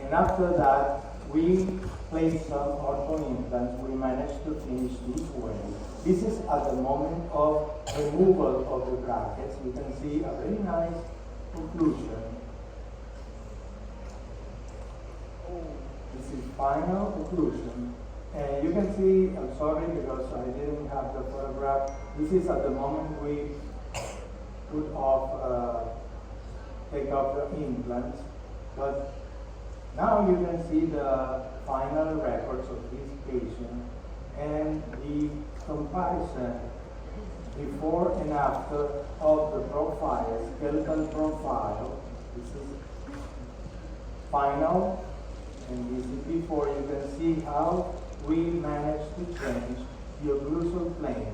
And after that, we placed some ortho implants. We managed to finish this way. This is at the moment of removal of the brackets. You can see a very nice occlusion. This is final occlusion. And you can see, I'm sorry because I didn't have the photograph. This is at the moment we take off the implants. But now you can see the final records of this patient and the comparison before and after of the profile, skeletal profile. This is final, and this is before. You can see how we managed to change the occlusal plane,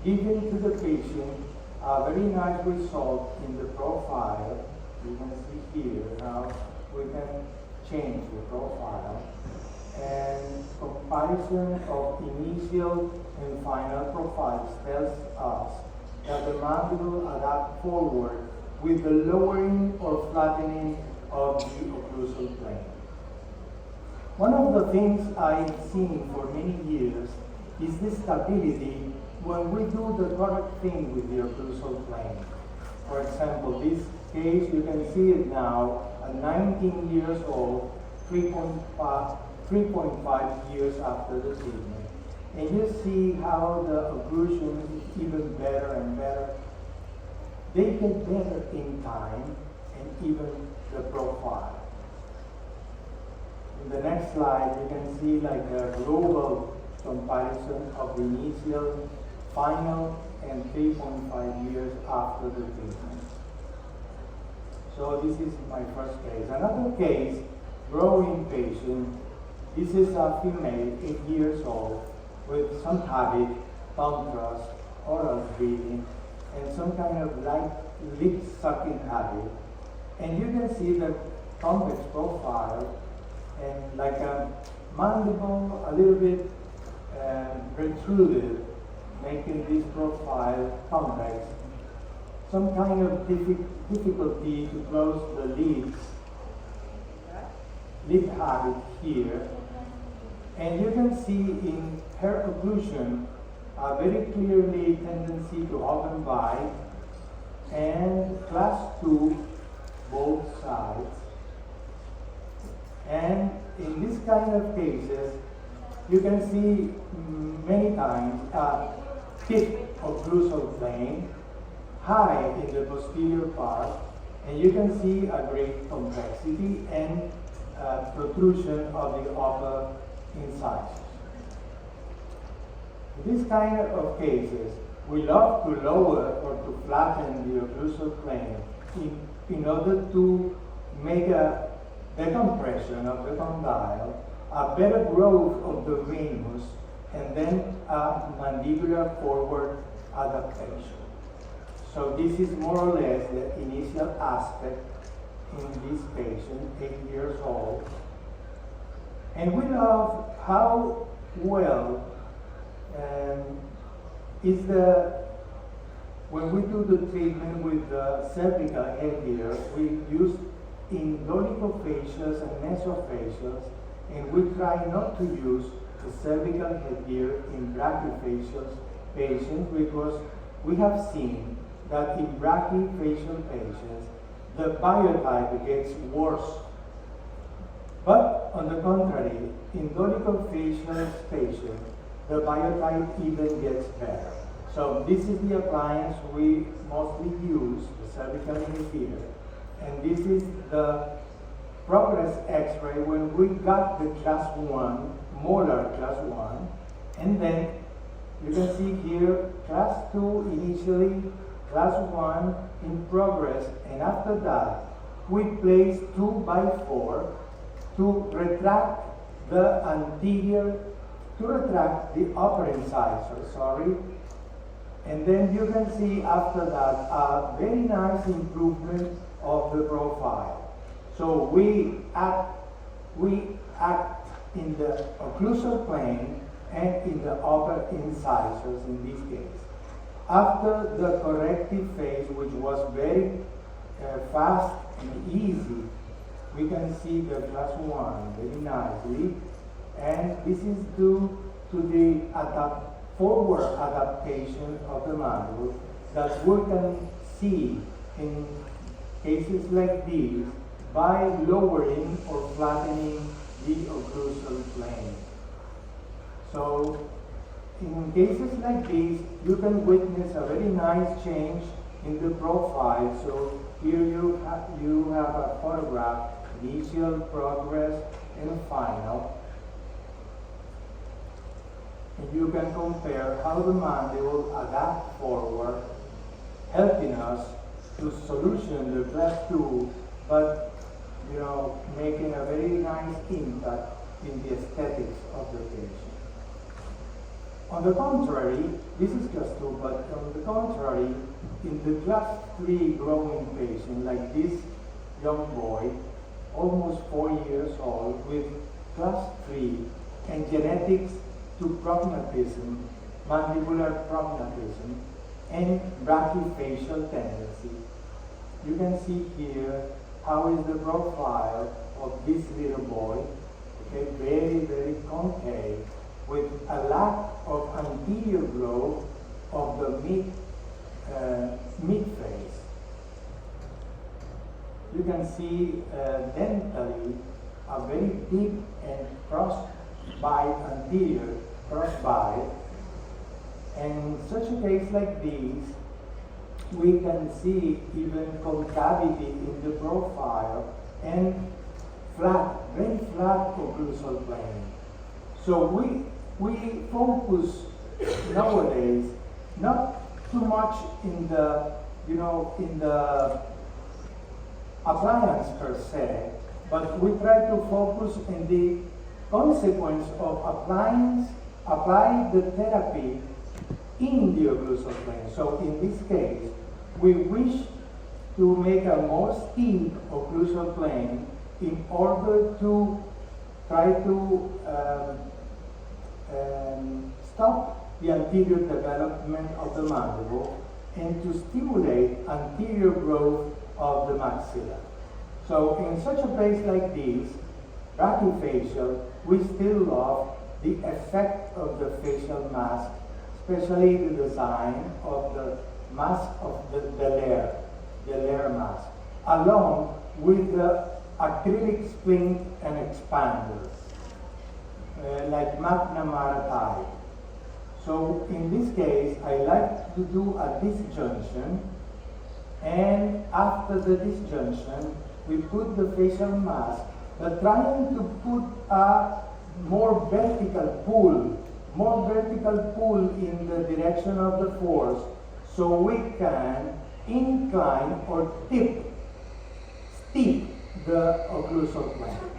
giving to the patient a very nice result in the profile. You can see here how we can change the profile, and comparison of initial and final profiles tells us that the mandible adapts forward with the lowering or flattening of the occlusal plane. One of the things I've seen for many years is the stability when we do the correct thing with the occlusal plane. For example, this case, you can see it now at 19 years old, 3.5 years after the treatment. And you see how the occlusion is even better and better. They get better in time, and even the profile. In the next slide, you can see like a global comparison of the initial, final, and 3.5 years after the treatment. So this is my first case. Another case, growing patient. This is a female, 8 years old, with some habit, tongue thrust, oral breathing, and some kind of light lip-sucking habit. And you can see the convex profile and like a mandible a little bit protruded, making this profile convex. Some kind of difficulty to close the lips, lip habit here. And you can see in her occlusion a very clearly tendency to open wide and class 2 both sides. And in this kind of cases, you can see many times a thick occlusal plane, high in the posterior part, and you can see a great convexity and protrusion of the upper incisors. In this kind of cases, we love to lower or to flatten the occlusal plane in order to make a decompression of the condyle, a better growth of the ramus, and then a mandibular forward adaptation. So this is more or less the initial aspect in this patient, 8 years old. And we love how well when we do the treatment with the cervical headgear, we use indolichofascias and mesofascias, and we try not to use the cervical headgear in brachyfacial patients because we have seen that in brachyfacial patients, the biotype gets worse. But on the contrary, in dolichofacial patients, the biotype even gets better. So this is the appliance we mostly use, the cervical headgear. And this is the progress x-ray when we got the class 1, molar class 1, and then you can see here class 2 initially, class 1 in progress, and after that we place 2x4 to retract the upper incisor, and then you can see after that a very nice improvement of the profile. So we act in the occlusal plane and in the upper incisors in this case. After the corrective phase, which was very fast and easy, we can see the class 1 very nicely, and this is due to the forward adaptation of the mandible that we can see in cases like these by lowering or flattening the occlusal plane. So in cases like these, you can witness a very nice change in the profile. So here you have a photograph, initial, progress, and final. And you can compare how the mandible adapts forward, helping us to solution the class 2, but making a very nice impact in the aesthetics of the patient. On the contrary, this is class 2, but on the contrary, in the class 3 growing patient, like this young boy, almost 4 years old, with class 3 and genetics to prognatism, mandibular prognatism, and brachyfacial tendency. You can see here how is the profile of this little boy, okay, very, very concave, with a lack of anterior growth of the mid face. You can see dentally a very deep and cross-bite anterior cross-bite, and in such a case like these, we can see even concavity in the profile and flat, very flat occlusal plane. So we focus nowadays not too much in the in the appliance per se, but we try to focus in the consequence of apply the therapy in the occlusal plane. So in this case, we wish to make a more steep occlusal plane in order to try to stop the anterior development of the mandible and to stimulate anterior growth of the maxilla. So in such a place like this, brachyfacial, we still love the effect of the facial mask, especially the design of the mask of the layer mask, along with the acrylic splint and expanders, like McNamara type. So in this case, I like to do a disjunction, and after the disjunction, we put the facial mask, but trying to put a more vertical pull in the direction of the force, so we can incline or steep the occlusal plane.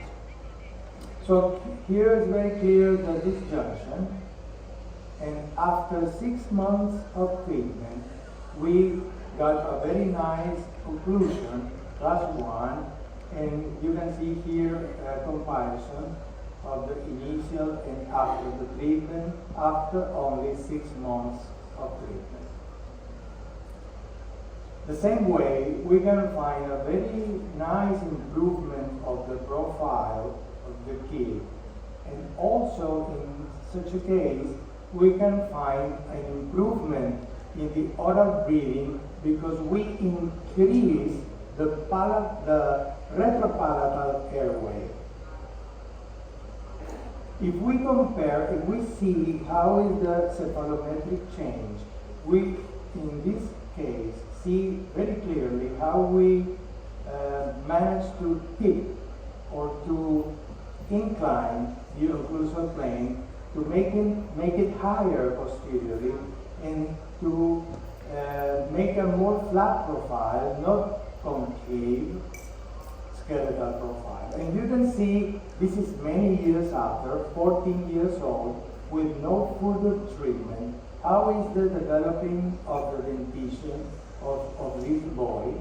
So here is very clear the disjunction, and after 6 months of treatment, we got a very nice occlusion, class 1, and you can see here a comparison of the initial and after the treatment, after only 6 months of treatment. The same way, we can find a very nice improvement of the profile of the kid. And also in such a case, we can find an improvement in the oral breathing because we increase the retropalatal airway. If we compare, if we see how is the cephalometric change, we, in this case, see very clearly how we manage to tip or to incline the occlusal plane to make it higher posteriorly and to make a more flat profile, not concave skeletal profile. And you can see this is many years after, 14 years old, with no further treatment. How is the developing of the dentition of this boy?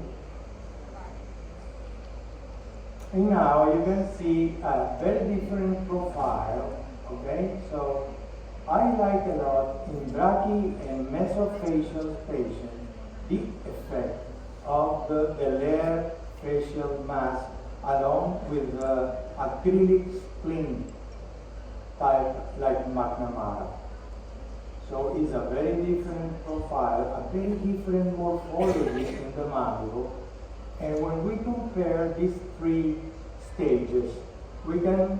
And now you can see a very different profile, okay? So I like a lot in brachy and mesofacial patients the effect of the layer facial mask along with the acrylic spleen type like McNamara. So it's a very different profile, a very different morphology in the mandible. And when we compare these three stages, we can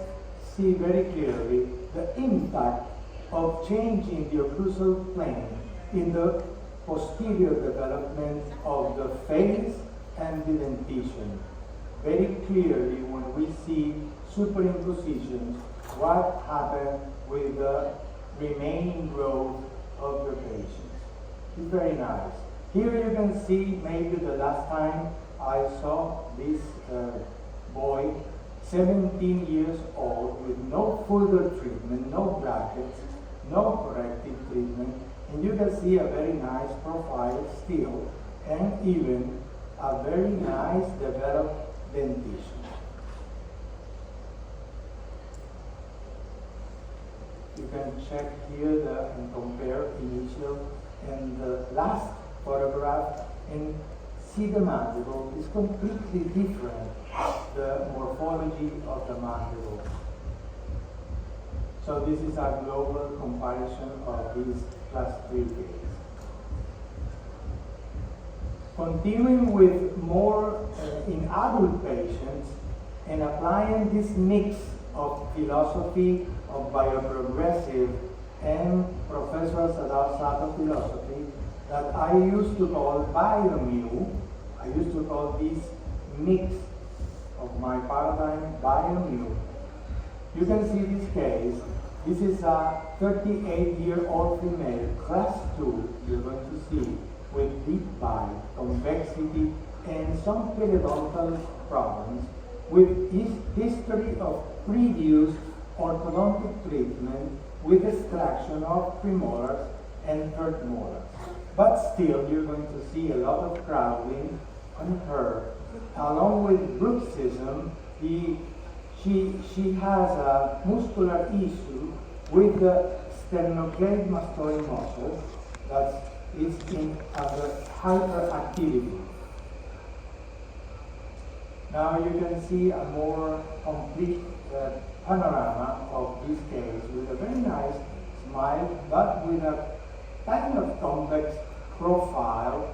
see very clearly the impact of changing the occlusal plane in the posterior development of the face and the dentition. Very clearly when we see superimpositions, what happened with the remaining growth of the patients. It's very nice. Here you can see maybe the last time I saw this boy, 17 years old, with no further treatment, no brackets, no corrective treatment, and you can see a very nice profile still, and even a very nice developed dentition. You can check here and compare initial and the last photograph and see the mandible is completely different, the morphology of the mandible. So this is a global comparison of these class 3 cases. Continuing with more in adult patients and applying this mix of philosophy of bioprogressive and Professor Sadao Sato philosophy that I used to call biomu. I used to call this mix of my paradigm biomu. You can see this case. This is a 38-year-old female, class 2, you're going to see, with deep bite, convexity, and some periodontal problems, with history of previous orthodontic treatment with extraction of premolars and third molars. But still, you're going to see a lot of crowding on her. Along with bruxism, she has a muscular issue with the sternocleidomastoid muscle that is in under hyperactivity. Now you can see a more complete panorama of this case with a very nice smile, but with a kind of convex profile.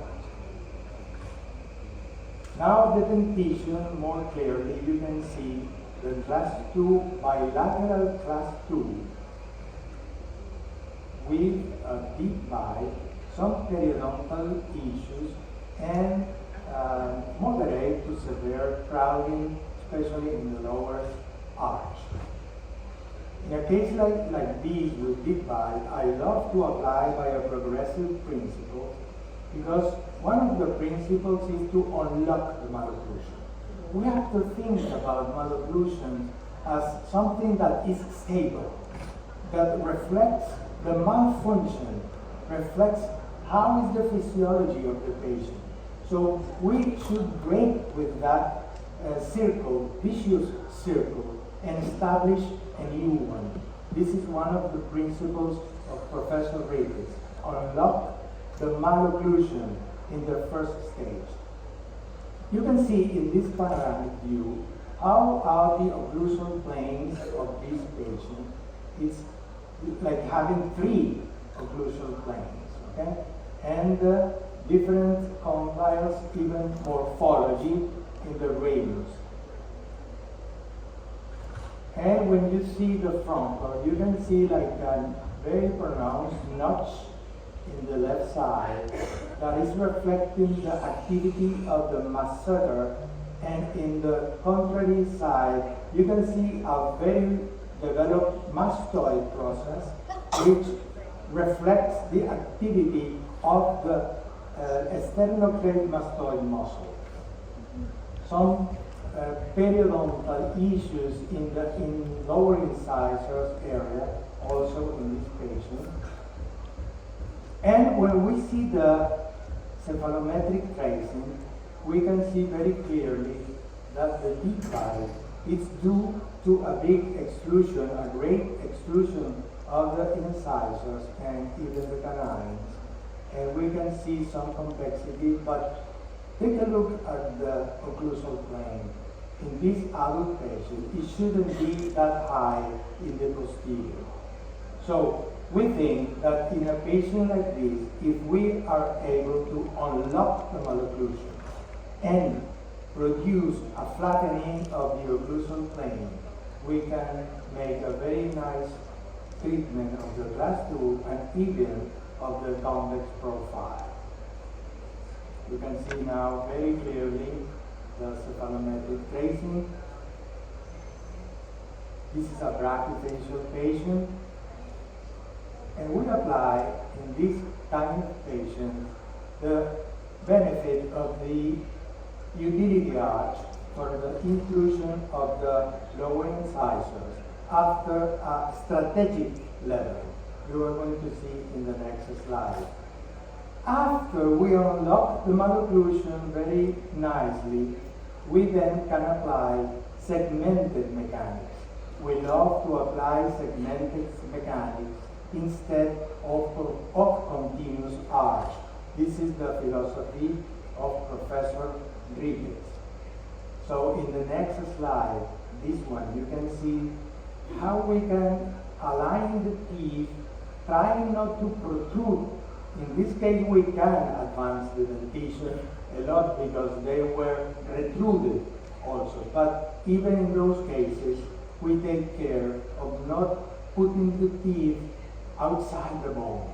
Now the dentition, more clearly, you can see the class 2, bilateral class 2, with a deep bite, some periodontal issues, and moderate to severe crowding, especially in the lower arch. In a case like this with deep bite, I love to apply bioprogressive principles because one of the principles is to unlock the malocclusion. We have to think about malocclusion as something that is stable, that reflects the malfunction, reflects how is the physiology of the patient. So we should break with that circle, vicious circle, and establish a new one. This is one of the principles of Professor Ricketts. Unlock the malocclusion in the first stage. You can see in this panoramic view how are the occlusal planes of this patient. It's like having 3 occlusal planes, okay? And different condyles, even morphology in the radius. And when you see the frontal, you can see like a very pronounced notch in the left side that is reflecting the activity of the masseter, and in the contrary side, you can see a very developed mastoid process which reflects the activity of the sternocleidomastoid muscle. Some periodontal issues in lower incisors area, also in this patient. And when we see the cephalometric tracing, we can see very clearly that the deep bite is due to a big extrusion, a great extrusion of the incisors and even the canines. And we can see some convexity, but take a look at the occlusal plane. in this adult patient, it shouldn't be that high in the posterior. So we think that in a patient like this, if we are able to unlock the malocclusion and produce a flattening of the occlusal plane, we can make a very nice treatment of the class 2 and even of the convex profile. You can see now very clearly the cephalometric tracing. This is a brachyfacial patient, and we apply in this kind of patient the benefit of the utility arch for the inclusion of the lower incisors after a strategic level. You are going to see in the next slide. After we unlock the malocclusion very nicely, we then can apply segmented mechanics. We love to apply segmented mechanics instead of continuous arch. This is the philosophy of Professor Ricketts. So in the next slide, this one, you can see how we can align the teeth, trying not to protrude. In this case, we can advance the dentition a lot because they were retruded also. But even in those cases, we take care of not putting the teeth outside the bone.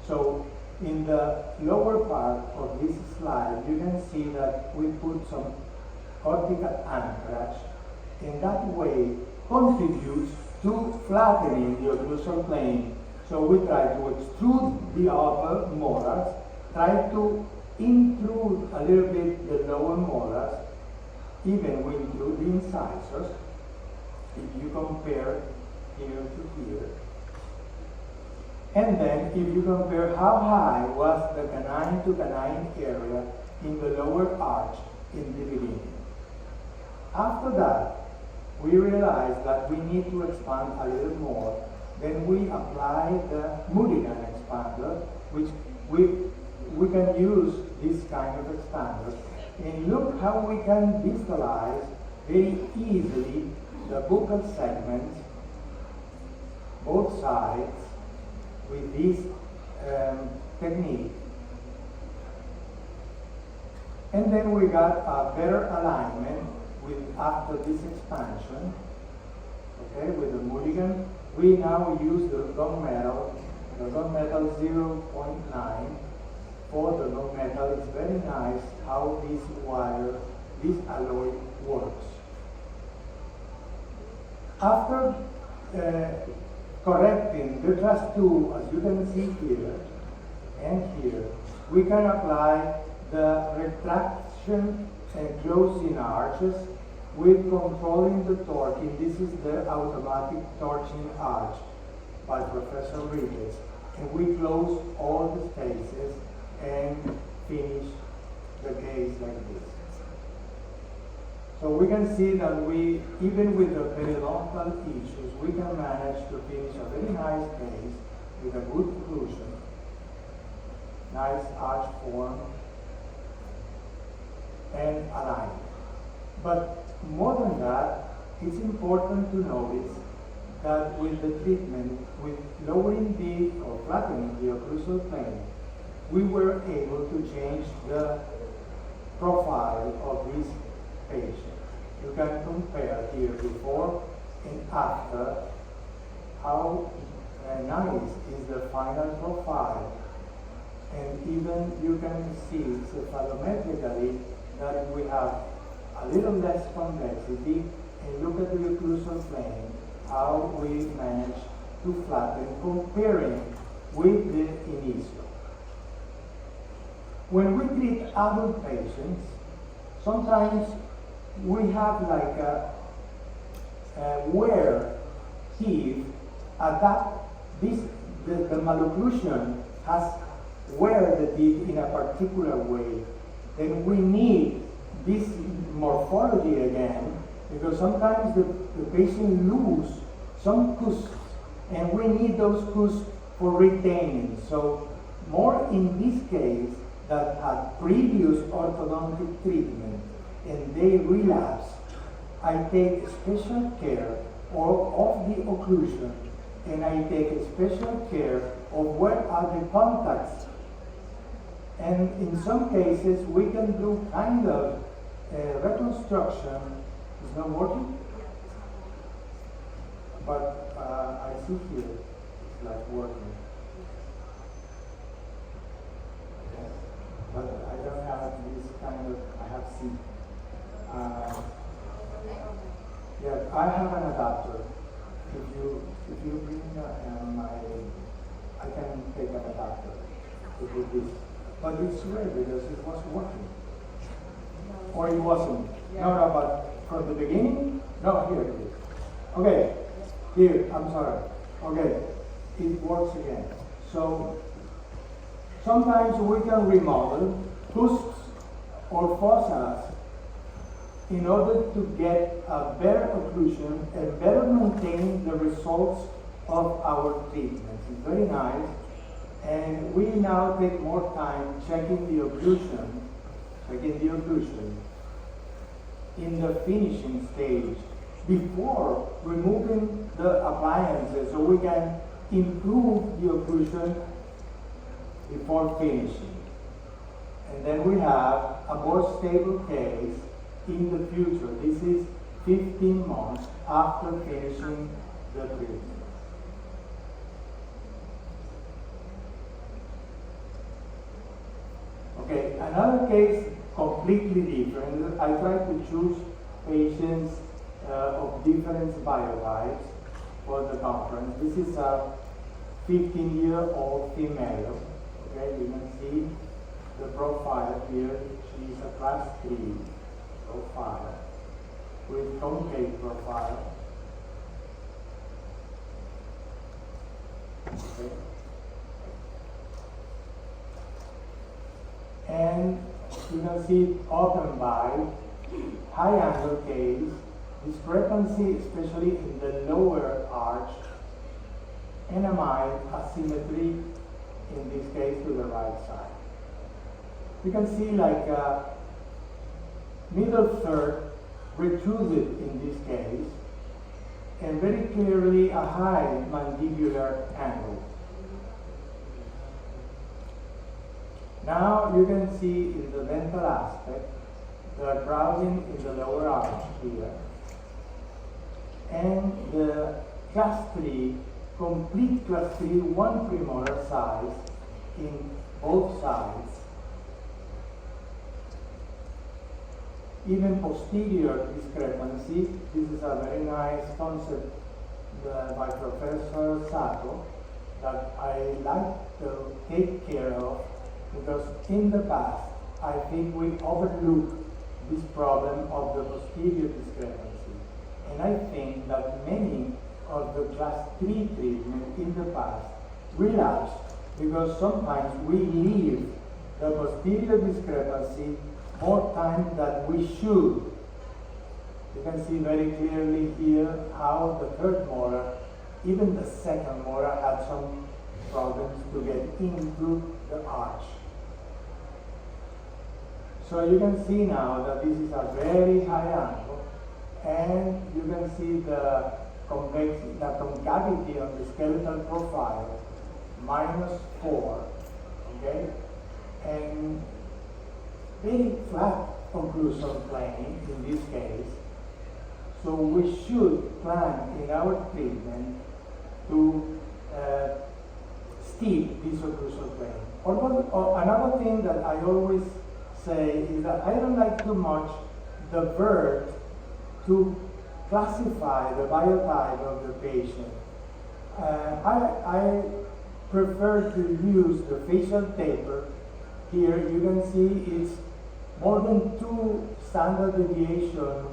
So in the lower part of this slide, you can see that we put some cortical anchorage, and that way contributes to flattening the occlusal plane. So we try to extrude the upper molars, try to intrude a little bit the lower molars, even we include the incisors. If you compare here to here, and then if you compare how high was the canine to canine area in the lower arch in the beginning. After that, we realized that we need to expand a little more. Then we apply the Mulligan expander, which we can use this kind of expander. And look how we can distalize very easily the buccal segments, both sides, with this technique. And then we got a better alignment after this expansion, okay, with the Mulligan. We now use the gunmetal 0.9 for the gunmetal. It's very nice how this wire, this alloy works. After correcting the class 2, as you can see here and here, we can apply the retraction and closing arches with controlling the torquing. This is the automatic torching arch by Professor Ricketts. And we close all the spaces and finish the case like this. So we can see that we, even with the periodontal issues, we can manage to finish a very nice case with a good occlusion, nice arch form, and alignment. But more than that, it's important to notice that with the treatment, with lowering the or flattening the occlusal plane, we were able to change the profile of this patient. You can compare here before and after how nice is the final profile. And even you can see cephalometrically that we have a little less convexity, and look at the occlusal plane, how we manage to flatten comparing with the initial. When we treat adult patients, sometimes we have like a wear teeth the malocclusion has wear the teeth in a particular way. Then we need this morphology again, because sometimes the patient lose some cusps, and we need those cusps for retaining. So more in this case that had previous orthodontic treatment and they relapse, I take special care of the occlusion, and I take special care of where are the contacts. And in some cases, we can do kind of reconstruction. It's not working? But I see here, it's like working. Yes. But I don't have this kind of, I have C. Yeah, I have an adapter. If you bring I can take an adapter to do this. But it's weird because it was working. Or it wasn't. Yeah. No, but from the beginning? No, here it is. Okay, here, I'm sorry. Okay, it works again. So, sometimes we can remodel cusps or fossas in order to get a better occlusion and better maintain the results of our treatments. It's very nice. And we now take more time checking the occlusion in the finishing stage before removing the appliances, so we can improve the occlusion before finishing. And then we have a more stable case in the future. This is 15 months after finishing the treatment. Okay, another case completely different. I try to choose patients of different biotypes for the conference. This is a 15-year-old female. Okay, you can see the profile here. She's a class 3 profile with concave profile. Okay. And you can see open by high angle case, discrepancy especially in the lower arch, and a mild asymmetry in this case to the right side. You can see like a middle third retruded in this case, and very clearly a high mandibular angle. Now you can see in the dental aspect the crowding in the lower arch here, and the class 3, complete class 3, 1 premolar size in both sides. Even posterior discrepancy. This is a very nice concept by Professor Sato that I like to take care of, because in the past I think we overlook this problem of the posterior discrepancy. And I think that many of the class 3 treatment in the past relapsed because sometimes we leave the posterior discrepancy more time than we should. You can see very clearly here how the third molar, even the second molar, had some problems to get into the arch. So you can see now that this is a very high angle, and you can see the concavity on the skeletal profile, -4, okay? And very flat occlusion plane in this case. So we should plan in our treatment to steep this occlusion plane. Or another thing that I always say is that I don't like too much the verb to classify the biotype of the patient. I prefer to use the facial taper. Here you can see it's more than 2 standard deviations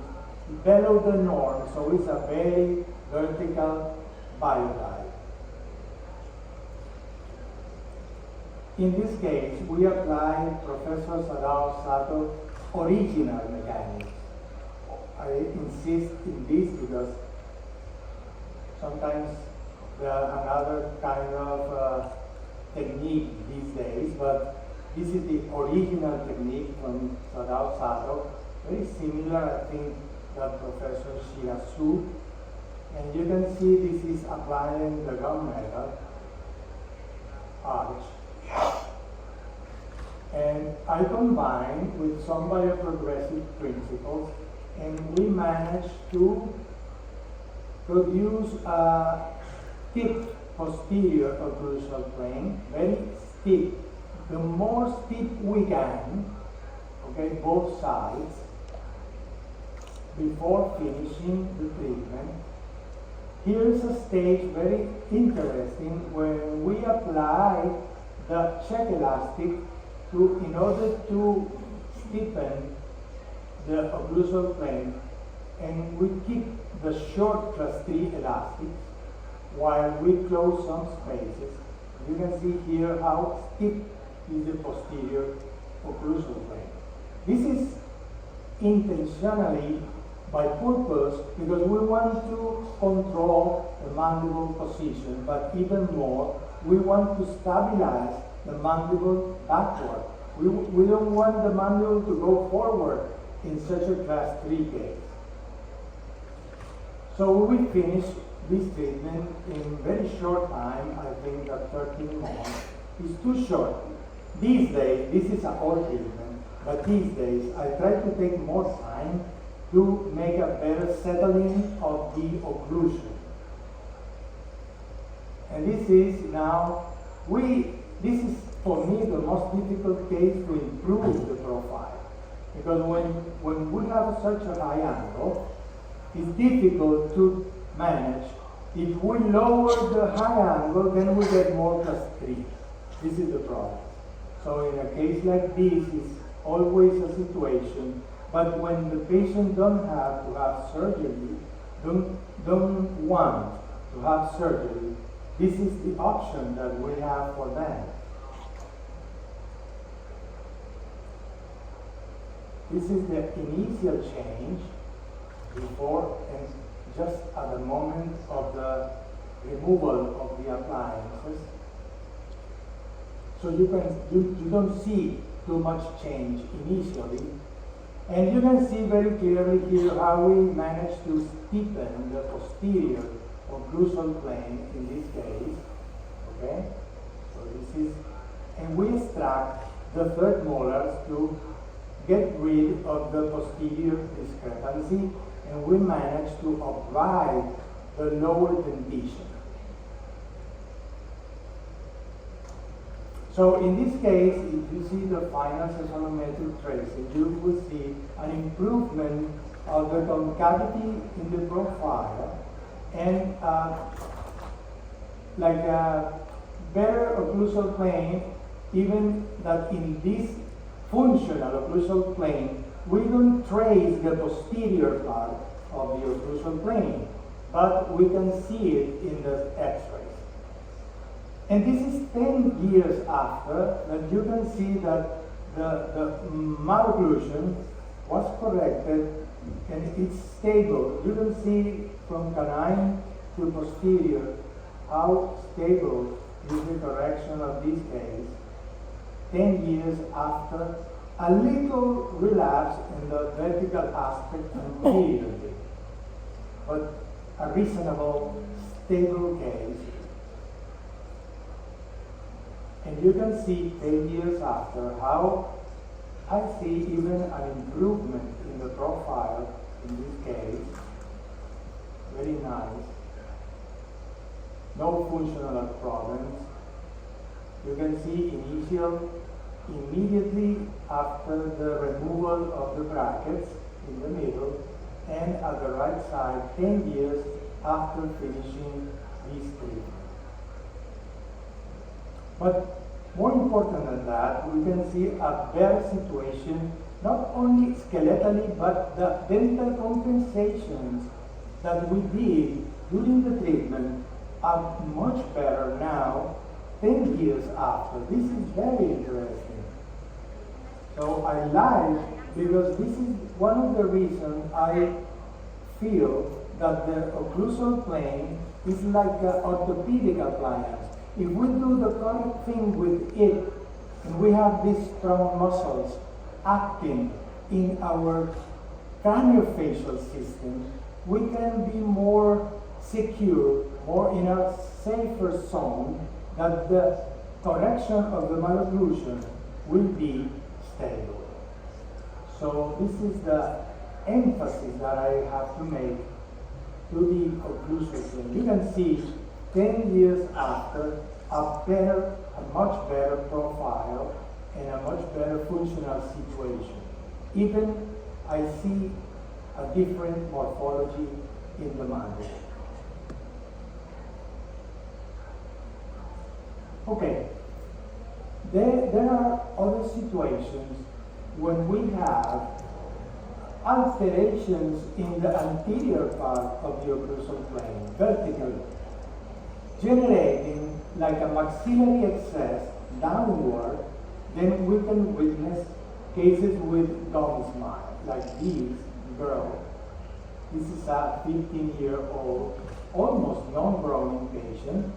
below the norm, so it's a very vertical biotype. In this case, we apply Professor Sadao Sato's original mechanics. I insist in this because sometimes there are another kind of technique these days, but this is the original technique from Sadao Sato, very similar, I think, that Professor Shirasu. And you can see this is applying the gum method arch. And I combine with some bioprogressive principles, and we managed to produce a steep posterior occlusal plane, very steep. The more steep we can, okay, both sides, before finishing the treatment. Here is a stage very interesting when we apply the check elastic in order to steepen the occlusal plane, and we keep the short class 3 elastics while we close some spaces. You can see here how steep is the posterior occlusal plane. This is intentionally by purpose because we want to control the mandible position, but even more, we want to stabilize the mandible backward. We don't want the mandible to go forward in such a class 3 case. So we finish this treatment in very short time. I think that 13 months is too short. These days, this is an old treatment, but these days I try to take more time to make a better settling of the occlusion. And this is now, this is for me the most difficult case to improve the profile. Because when we have such a high angle, it's difficult to manage. If we lower the high angle, then we get more class 3. This is the problem. So in a case like this, it's always a situation. But when the patient don't have to have surgery, don't want to have surgery, this is the option that we have for them. This is the initial change before and just at the moment of the removal of the appliances. So you don't see too much change initially. And you can see very clearly here how we managed to steepen the posterior occlusal plane in this case. Okay? So this is, and we extract the third molars to get rid of the posterior discrepancy, and we managed to avoid the lower dentition. So in this case, if you see the final seismometric tracing, you will see an improvement of the concavity in the profile and like a better occlusal plane, even that in this functional occlusal plane, we don't trace the posterior part of the occlusal plane, but we can see it in the x-rays. And this is 10 years after that you can see that the malocclusion was corrected and it's stable. You can see from canine to posterior how stable is the correction of this case 10 years after a little relapse in the vertical aspect anteriorly, but a reasonable, stable case. And you can see 10 years after how I see even an improvement in the profile in this case. Very nice. No functional problems. You can see immediately after the removal of the brackets in the middle, and at the right side 10 years after finishing this treatment. But more important than that, we can see a better situation, not only skeletally, but the dental compensations that we did during the treatment are much better now, 10 years after. This is very interesting. So I like, because this is one of the reasons I feel that the occlusal plane is like an orthopedic appliance. If we do the correct thing with it, and we have these strong muscles acting in our craniofacial system, we can be more secure, more in a safer zone, that the correction of the malocclusion will be stable. So this is the emphasis that I have to make to the occlusion. You can see 10 years after a much better profile and a much better functional situation. Even I see a different morphology in the mandible. Okay, there are other situations when we have alterations in the anterior part of the occlusal plane, vertically, generating like a maxillary excess downward. Then we can witness cases with gum smile, like this girl. This is a 15-year-old, almost non-growing patient.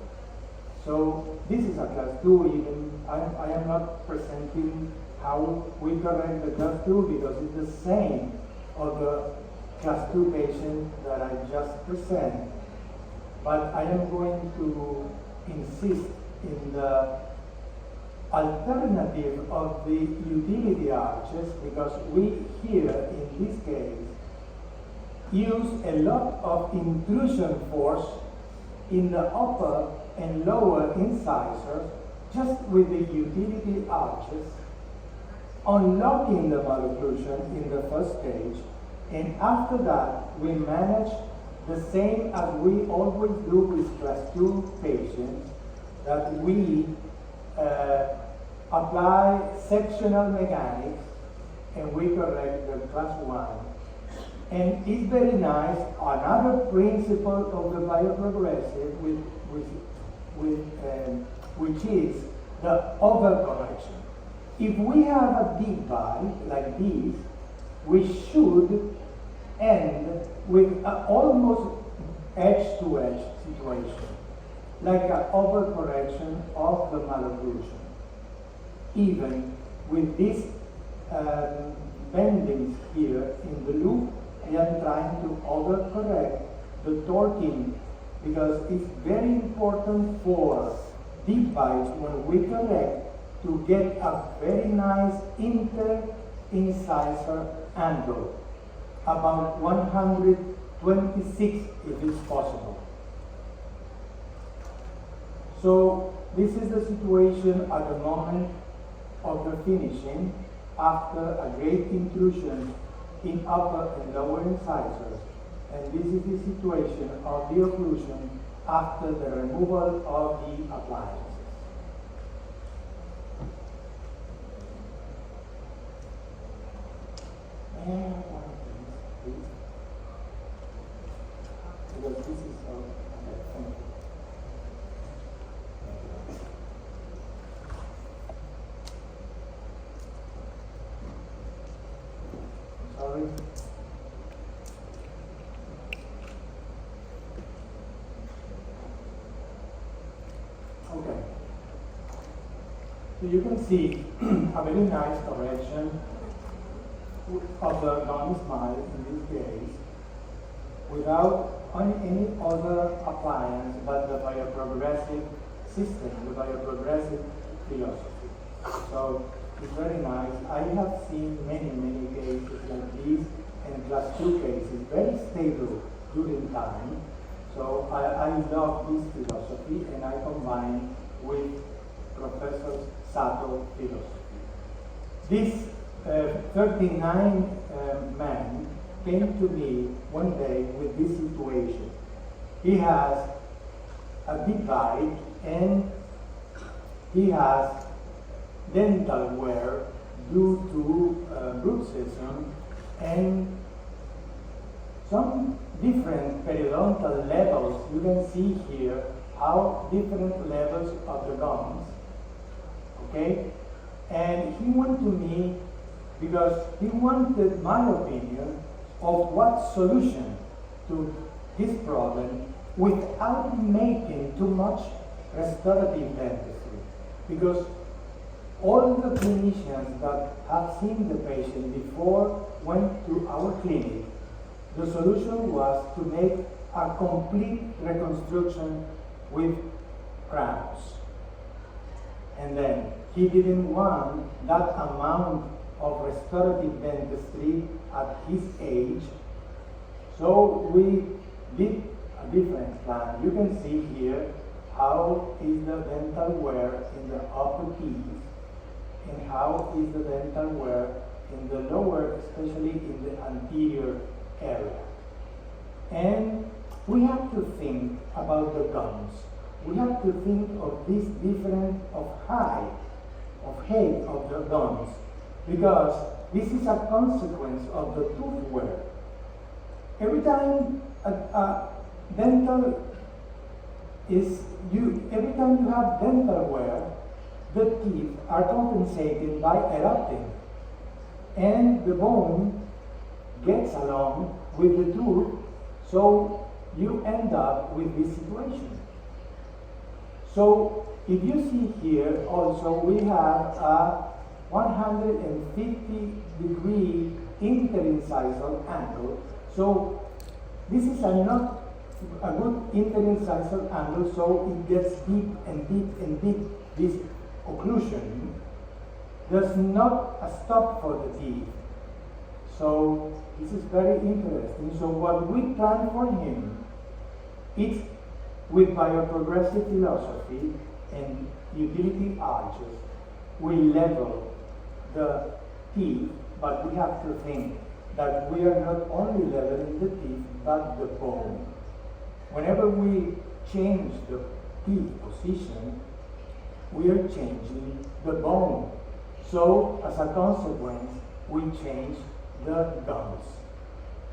So this is a class 2 even. I am not presenting how we correct the class 2 because it's the same of the class 2 patient that I just presented. But I am going to insist in the alternative of the utility arches, because we here in this case use a lot of intrusion force in the upper and lower incisors just with the utility arches, unlocking the malocclusion in the first stage, and after that we manage the same as we always do with class 2 patients, that we apply sectional mechanics and we correct the class 1. And it's very nice, another principle of the bioprogressive which is the overcorrection. If we have a deep bite like this, we should end with an almost edge-to-edge situation, like an overcorrection of the malocclusion. Even with these bendings here in the loop, I am trying to overcorrect the torquing, because it's very important for deep bites when we correct to get a very nice inter-incisor angle, about 126 if it's possible. So this is the situation at the moment of the finishing, after a great intrusion in upper and lower incisors. And this is the situation of the occlusion after the removal of the appliances. And one of these, please. Because this is okay, thank you. Sorry. Okay. So you can see a very nice correction of the non-smile in this case without any other appliance but the bioprogressive system, the bioprogressive philosophy. So it's very nice. I have seen many cases like these, and class 2 cases, very stable during time. So I love this philosophy, and I combine with Professor Sato philosophy. This 39 man came to me one day with this situation. He has a big bite and he has dental wear due to bruxism and some different periodontal levels. You can see here how different levels of the gums, okay? And he went to me because he wanted my opinion of what solution to his problem without making too much restorative dentistry. Because all the clinicians that have seen the patient before went to our clinic, the solution was to make a complete reconstruction with crowns. And then he didn't want that amount of restorative dentistry at his age, so we did a different plan. You can see here how is the dental wear in the upper teeth and how is the dental wear in the lower, especially in the anterior area. And we have to think about the gums. We have to think of this difference of height, of height of the gums, because this is a consequence of the tooth wear. Every time every time you have dental wear, the teeth are compensated by erupting, and the bone gets along with the tooth, so you end up with this situation. So if you see here also we have a 150-degree interincisal angle. So this is not a good interincisal angle, so it gets deep and deep and deep. This occlusion does not stop for the teeth. So this is very interesting. So what we plan for him is, with bioprogressive philosophy and utility arches, we level the teeth, but we have to think that we are not only leveling the teeth, but the bone. Whenever we change the teeth position, we are changing the bone. So, as a consequence, we change the gums.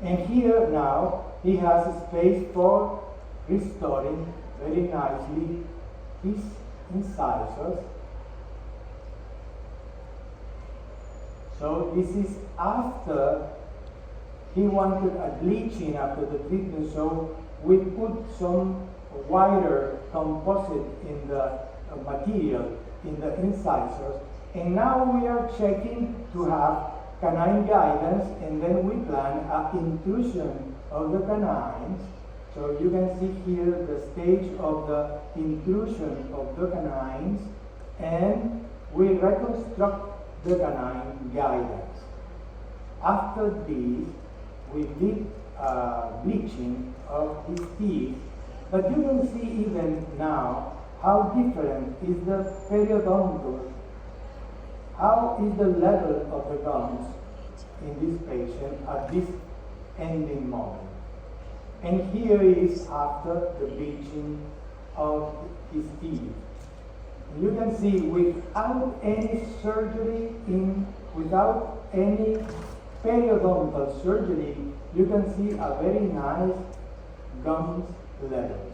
And here now, he has a space for restoring very nicely his incisors. So this is after he wanted a bleaching after the treatment, so we put some wider composite in the material in the incisors, and now we are checking to have canine guidance, and then we plan an intrusion of the canines. So you can see here the stage of the intrusion of the canines, and we reconstruct the canine guidance. After this, we did bleaching of his teeth, but you can see even now how different is the periodontal, how is the level of the gums in this patient at this ending moment. And here is after the bleaching of his teeth. You can see without any surgery, without any periodontal surgery, you can see a very nice gums levels.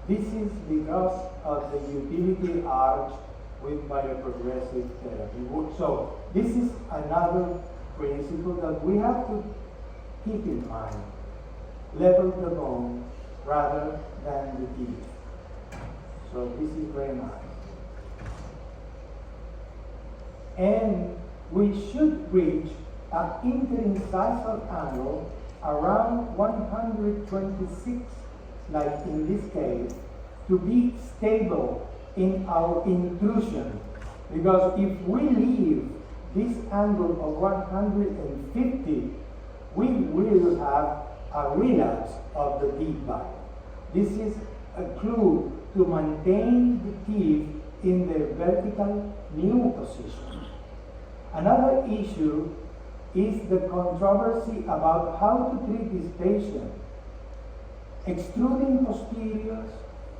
This is because of the utility arch with bioprogressive therapy. So this is another principle that we have to keep in mind. Level the bone rather than the teeth. So this is very nice. And we should reach an interincisal angle around 126, like in this case, to be stable in our intrusion. Because if we leave this angle of 150, we will have a relapse of the teeth bite. This is a clue to maintain the teeth in their vertical new position. Another issue is the controversy about how to treat this patient, extruding posteriors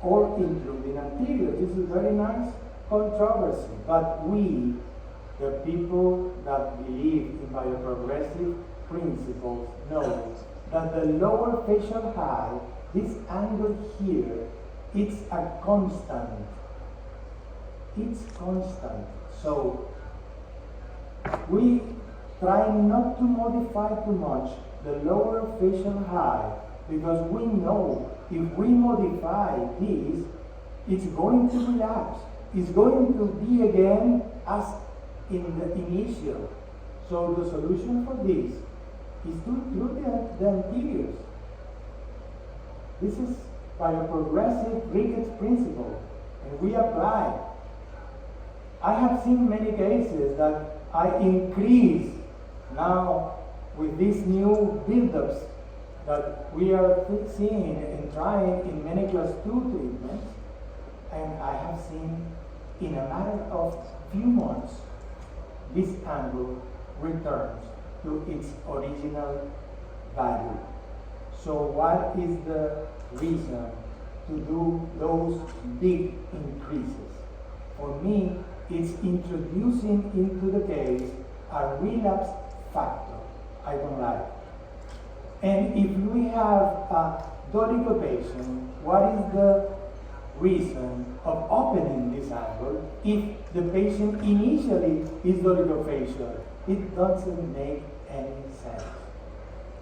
or intruding anteriors. This is a very nice controversy, but we, the people that believe in bioprogressive principles, know that the lower facial height, this angle here, it's a constant. It's constant. So we try not to modify too much the lower facial height, because we know if we modify this, it's going to relapse is going to be again as in the initial. So the solution for this is to include the anteriors. This is by a progressive Ricketts principle, and we apply. I have seen many cases that I increase now with these new build-ups that we are seeing and trying in many class 2 treatments, and I have seen in a matter of few months this angle returns to its original value. So what is the reason to do those big increases? For me, it's introducing into the case a relapse factor. I don't like it. And if we have a dolicho patient, what is the reason of opening this angle if the patient initially is dolichofacial? It doesn't make any sense.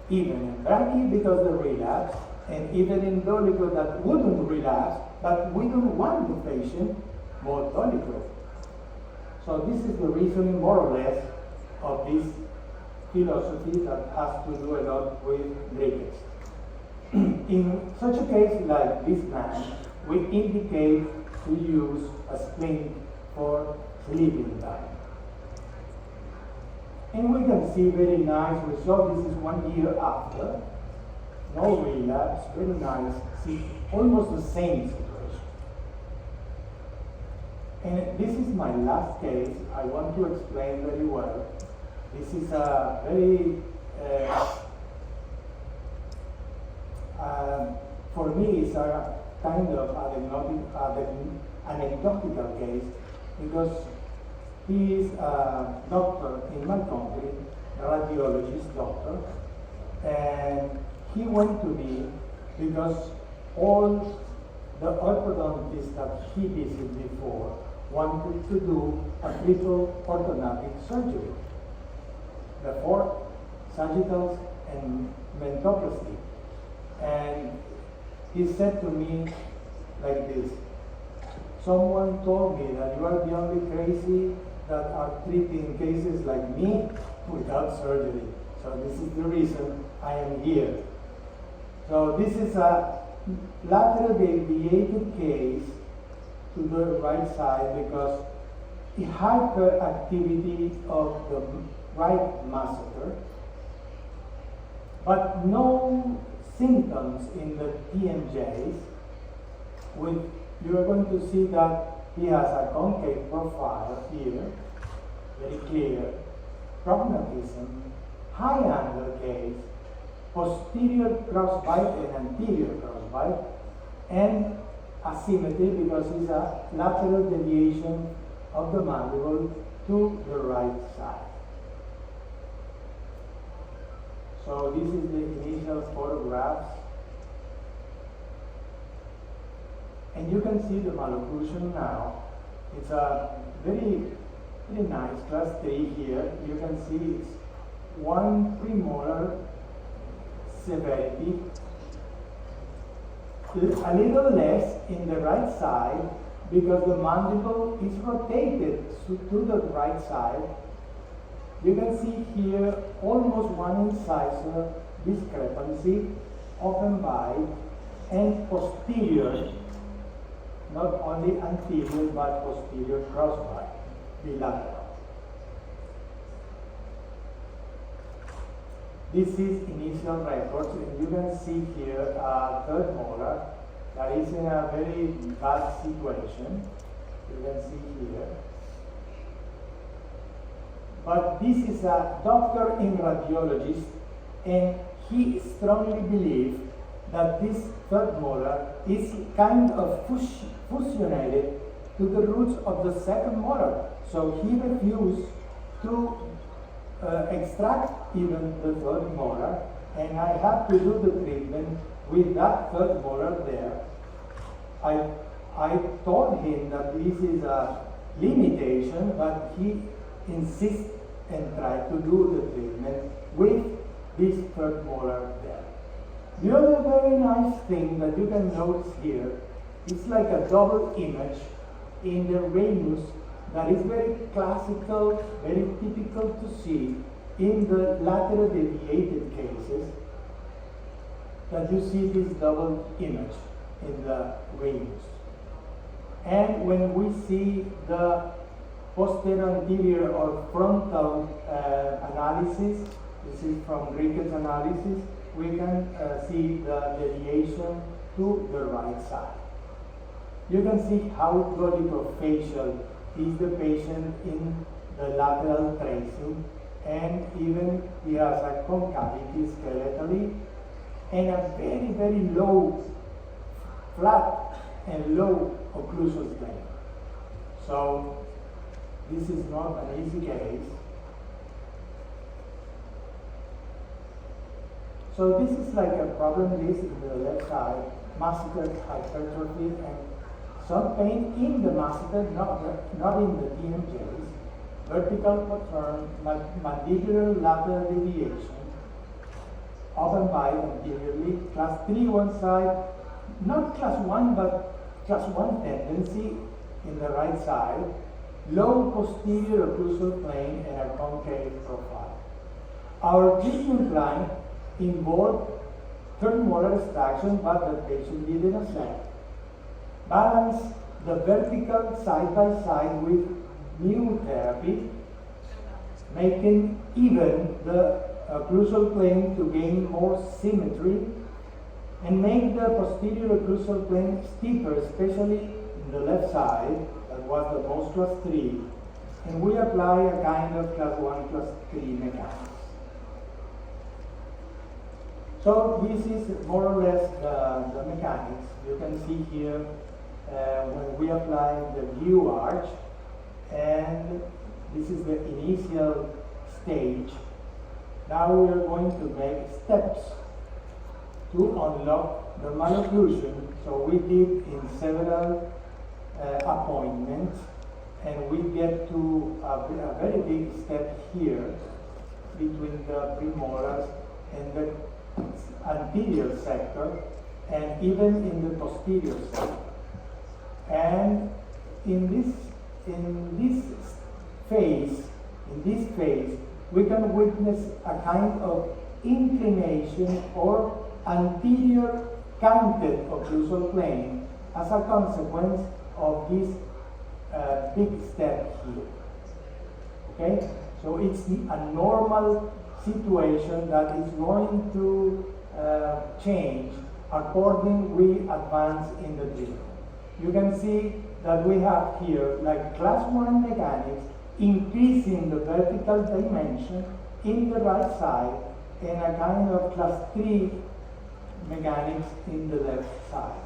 Even in brachy because the relapse, and even in dolicho that wouldn't relapse, but we don't want the patient more dolicho. So this is the reasoning more or less of this philosophy that has to do a lot with Ricketts. In such a case like this man, we indicate to use a splint for sleeping time. And we can see very nice result. This is 1 year after. No relapse, very nice. See, almost the same situation. And this is my last case. I want to explain very well. This is a very, for me, it's a kind of anecdotal case because he is a doctor in my country, a radiologist doctor, and he went to me because all the orthodontists that he visited before wanted to do a triple orthodontic surgery. The 4 sagittals and mentoplasty. And he said to me like this: someone told me that you are the only crazy that are treating cases like me without surgery. So this is the reason I am here. So this is a lateral deviated case to the right side because the hyperactivity of the right masseter, but no symptoms in the TMJs. You are going to see that he has a concave profile here, very clear, prognatism, high angle case, posterior crossbite and anterior crossbite, and asymmetry because it's a lateral deviation of the mandible to the right side. So this is the initial photographs. And you can see the malocclusion now. It's a very, very nice class 3 here. You can see it's 1 premolar severity, a little less in the right side because the mandible is rotated to the right side. You can see here almost 1 incisor discrepancy, open bite, and posterior, not only anterior but posterior crossbite, bilateral. This is initial records, and you can see here a 3rd molar that is in a very bad situation. You can see here. But this is a doctor in radiologist, and he strongly believes that this 3rd molar is kind of fusionated to the roots of the 2nd molar. So he refused to extract even the 3rd molar, and I have to do the treatment with that 3rd molar there. I told him that this is a limitation, but he insists and tried to do the treatment with this 3rd molar there. The other very nice thing that you can notice here, it's like a double image in the ramus that is very classical, very typical to see in the lateral deviated cases, that you see this double image in the ramus. And when we see the posterior, anterior, or frontal analysis, this is from Ricketts analysis, we can see the deviation to the right side. You can see how dolichofacial is the patient in the lateral tracing, and even he has a concavity skeletally and a very, very low, flat and low occlusal plane. So this is not an easy case. So this is like a problem list in the left side, masseter hypertrophy and some pain in the masseter, not in the TMJs, vertical pattern, mandibular lateral deviation, open bite anteriorly, class 3 one side, not class 1 but class 1 tendency in the right side, low posterior occlusal plane and a concave profile. Our treatment plan involved third molar extraction, but the patient didn't accept. Balance the vertical side by side with new therapy, making even the occlusal plane to gain more symmetry, and make the posterior occlusal plane steeper, especially in the left side, that was the most class 3, and we apply a kind of class 1, class 3 mechanics. So this is more or less the mechanics. You can see here when we apply the view arch, and this is the initial stage. Now we are going to make steps to unlock the malocclusion. So we did in several appointments, and we get to a very big step here between the premolars and the anterior sector, and even in the posterior sector. And in this phase, we can witness a kind of inclination or anterior canted occlusal plane as a consequence of this big step here. Okay, so it's a normal situation that is going to change according we advance in the treatment. You can see that we have here like class 1 mechanics increasing the vertical dimension in the right side and a kind of class 3 mechanics in the left side.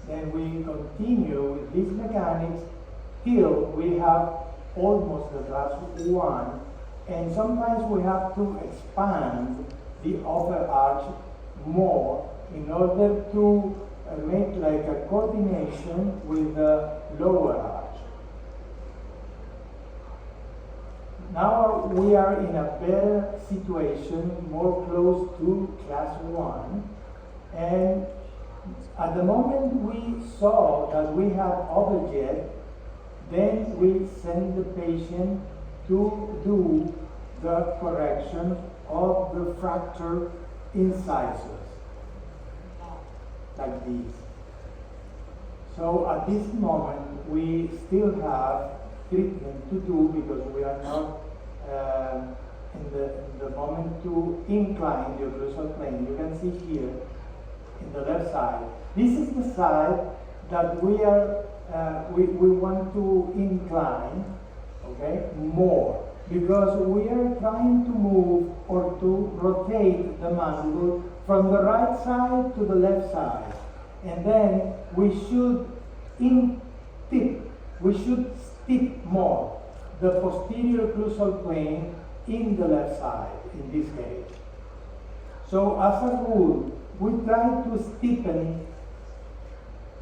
Then we continue with these mechanics till we have almost the class 1, and sometimes we have to expand the upper arch more in order to make like a coordination with the lower arch. Now we are in a better situation, more close to class 1, and at the moment we saw that we had overjet, then we send the patient to do the correction of the fracture incisors, like these. So at this moment, we still have treatment to do because we are not in the moment to incline the occlusal plane. You can see here in the left side. This is the side that we are we want to incline, okay, more, because we are trying to move or to rotate the mandible from the right side to the left side, and then we should steep more the posterior occlusal plane in the left side in this case. So as a rule, we try to steepen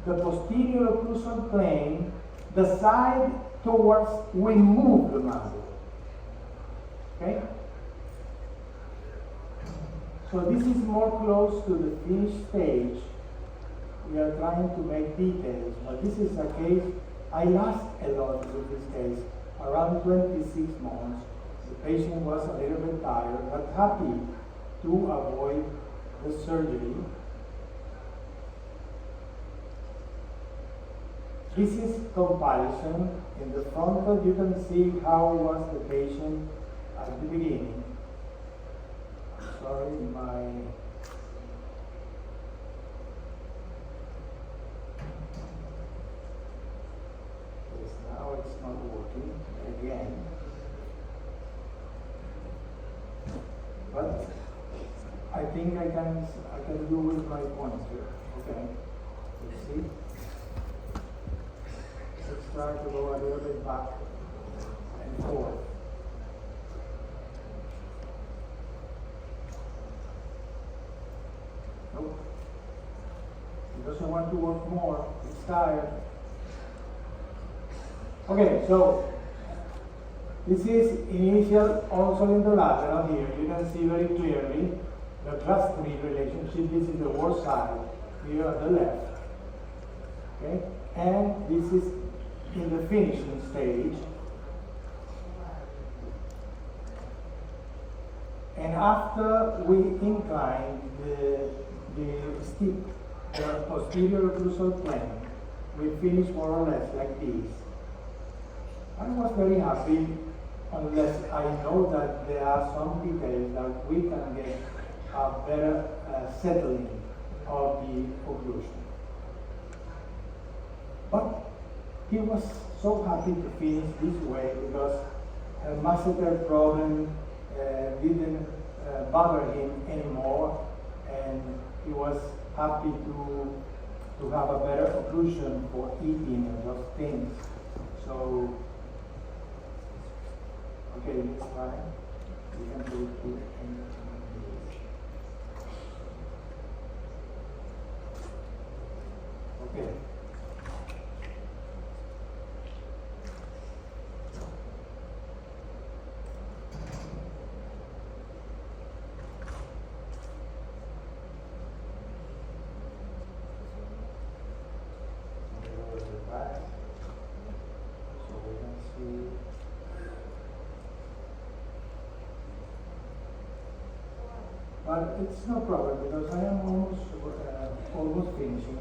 the posterior occlusal plane the side towards we move the mandible. Okay? So this is more close to the finish stage. we are trying to make details, but this is a case, I laughed a lot with this case, around 26 months. The patient was a little bit tired, but happy to avoid the surgery. This is comparison. In the frontal, you can see how was the patient at the beginning. Sorry, yes, now it's not working again. But I think I can do with my pointer. Okay, let's see. Let's try to go a little bit back and forth. Nope. He doesn't want to work more. He's tired. Okay, so this is initial also in the lateral here. You can see very clearly the class 3 relationship. This is the worst side here at the left. Okay, and this is in the finishing stage. And after we incline the stick, the posterior occlusal plane, we finish more or less like this. I was very happy, unless I know that there are some details that we can get a better settling of the occlusion. But he was so happy to finish this way because a masseter problem didn't bother him anymore, and he was happy to have a better occlusion for eating and those things. So, okay, next time we can go to okay. But it's no problem because I am almost finishing.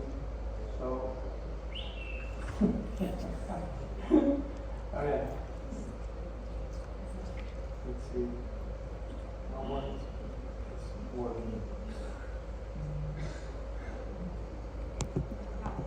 So, okay. Let's see.